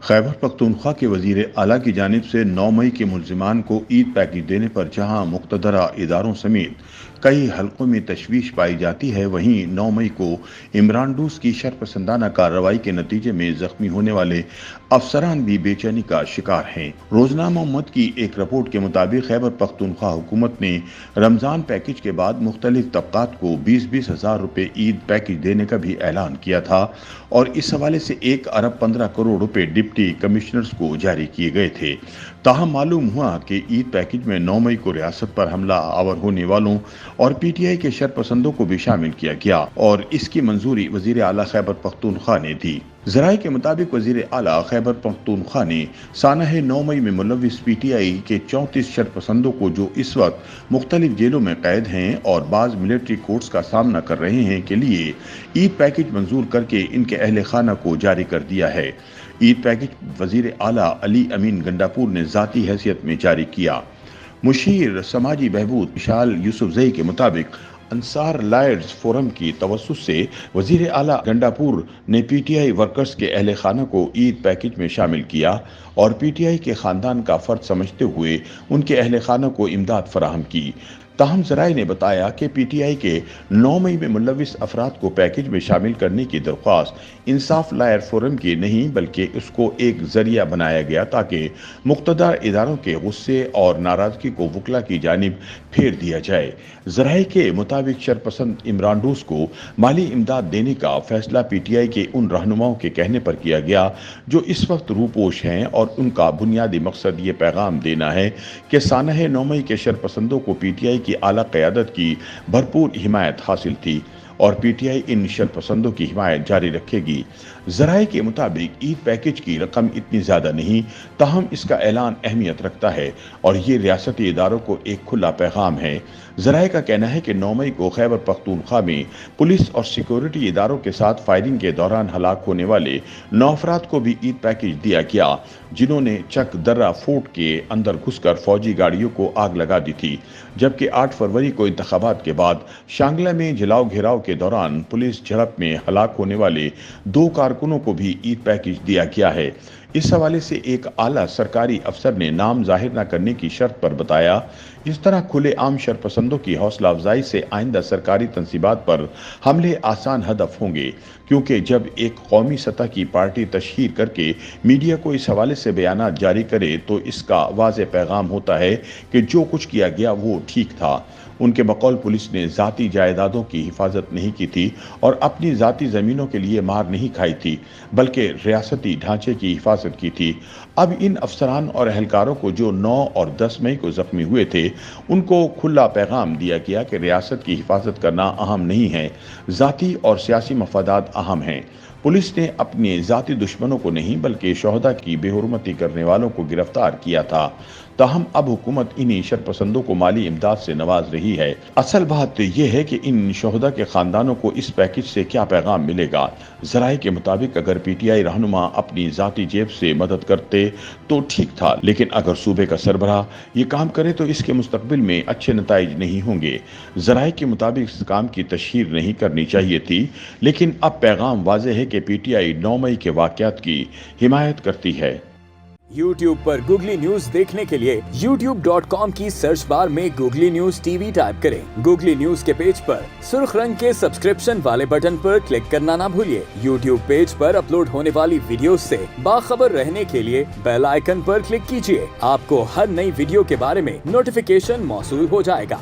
खैबर पख्तूनख्वा के वजीर आला की जानिब से 9 मई के मुल्जिमान को ईद पैकेज देने पर जहां मुक़्तदरा इदारों समेत कई हलकों में तशवीश पाई जाती है, वहीं 9 मई को इमरान-डूस की शरपसंदाना कार्रवाई के नतीजे में जख्मी होने वाले अफसरान भी बेचैनी का शिकार हैं। रोजनामा उम्मत की एक रिपोर्ट के मुताबिक खैबर पख्तूनख्वा हुकूमत ने रमजान पैकेज के बाद मुख्तलिफ तबकात को 20-20 हज़ार रुपये ईद पैकेज देने का भी ऐलान किया था और इस हवाले से 1 अरब 15 करोड़ रुपए डिप्टी कमिश्नर्स को जारी किए गए थे। ताहम मालूम हुआ कि ईद पैकेज में 9 मई को रियासत पर हमला आवर होने वालों और पीटीआई के शरपसंदों को भी शामिल किया गया और इसकी मंजूरी वजीर आला खैबर पख्तूनख्वा ने दी। ज़राए के मुताबिक वजीर आला खैबर पख्तूनख्वा ने सानह 9 मई में मुलविस पीटीआई के 34 शरपसंदों को जो इस वक्त मुख्तलिफ जेलों में कैद हैं और बाज़ मिलिट्री कोर्ट्स का सामना कर रहे हैं के लिए ईद पैकेज मंजूर करके इनके अहले खाना को जारी कर दिया है। ईद पैकेज वजीर आला अली अमीन गंडापुर ने ज़ाती हैसियत में जारी किया। मुशीर समाजी बहबूद विशाल यूसुफजई के मुताबिक अंसार लायर्स फोरम की तवस्सुस से वजीर आला गंडापुर ने पीटीआई वर्कर्स के अहले खाना को ईद पैकेज में शामिल किया और पीटीआई के खानदान का फर्ज समझते हुए उनके अहले खाना को इमदाद फराहम की। ताहम ज़राए ने बताया कि पीटीआई के 9 मई में मुलविस अफराद को पैकेज में शामिल करने की दरख्वास्त इंसाफ लायर फोरम की नहीं बल्कि उसको एक जरिया बनाया गया ताकि मुक़्तदर इदारों के गुस्से और नाराज़गी को वकला की जानिब फेर दिया जाए। ज़राए के मुताबिक शरपसंद इमरान-डूस को माली इमदाद देने का फैसला पीटीआई के उन रहनुमाओं के कहने पर किया गया जो इस वक्त रूपोश हैं और उनका बुनियादी मकसद ये पैगाम देना है कि सानह 9 मई के शरपसंदों को पीटीआई की आला क़यादत की भरपूर हिमायत हासिल थी और पीटीआई इन शरपसंदों की हिमायत जारी रखेगी। ज़राए के मुताबिक ईद पैकेज की रकम इतनी ज़्यादा नहीं, ताहम इसका ऐलान अहमियत रखता है और ये रियासती इदारों को एक खुला पैगाम है। ज़राए का कहना है कि 9 मई को खैबर पख्तूनख्वा में पुलिस और सिक्योरिटी इदारों के साथ फायरिंग के दौरान हलाक होने वाले 9 अफराद को भी ईद पैकेज दिया गया जिन्होंने चक दर्रा फोर्ट के अंदर घुसकर फौजी गाड़ियों को आग लगा दी थी, जबकि 8 फरवरी को इंतखाबात के बाद शांगला में जलाओ घेराव के दौरान पुलिस झड़प में हलाक होने वाले 2 कारकुनों को भी ईद पैकेज दिया गया है। इस हवाले से एक आला सरकारी अफसर ने नाम जाहिर न करने की शर्त पर बताया, इस तरह खुले आम शरपसंदों की हौसला अफजाई से आइंदा सरकारी तंसीबात पर हमले आसान हदफ होंगे, क्योंकि जब एक कौमी सतह की पार्टी तशहीर करके मीडिया को इस हवाले से बयानात जारी करे तो इसका वाज़ेह पैगाम होता है कि जो कुछ किया गया वो ठीक था। उनके बकौल पुलिस ने ज़ाती जायदादों की हिफाजत नहीं की थी और अपनी ज़ाती ज़मीनों के लिए मार नहीं खाई थी, बल्कि रियासती ढांचे की हिफाजत की थी। अब इन अफसरान और अहलकारों को जो 9 और 10 मई को ज़ख्मी हुए थे, उनको खुला पैगाम दिया गया कि रियासत की हिफाजत करना अहम नहीं है, ज़ाती और सियासी मफादात अहम हैं। पुलिस ने अपने ज़ाती दुश्मनों को नहीं बल्कि शोहदा की बेहुरमती करने वालों को गिरफ्तार किया था। ताहम अब हुकूमत इन्हीं शरपसंदों को माली इमदाद से नवाज रही है। असल बात यह है कि इन शोहदा के खानदानों को इस पैकेज से क्या पैगाम मिलेगा। ज़राए के मुताबिक अगर पीटीआई रहनुमा अपनी ज़ाती जेब से मदद करते तो ठीक था, लेकिन अगर सूबे का सरबराह ये काम करे तो इसके मुस्तकबिल में अच्छे नताइज नहीं होंगे। ज़राए के मुताबिक इस काम की तशहीर नहीं करनी चाहिए थी, लेकिन अब पैगाम वाज़ेह है कि पीटीआई 9 मई के वाक़यात की हिमायत करती है। YouTube पर गूगली न्यूज देखने के लिए youtube.com की सर्च बार में गूगली न्यूज टीवी टाइप करें। गूगली न्यूज के पेज पर सुर्ख रंग के सब्सक्रिप्शन वाले बटन पर क्लिक करना ना भूलिए। YouTube पेज पर अपलोड होने वाली वीडियोस से बाखबर रहने के लिए बेल आइकन पर क्लिक कीजिए। आपको हर नई वीडियो के बारे में नोटिफिकेशन मौसूल हो जाएगा।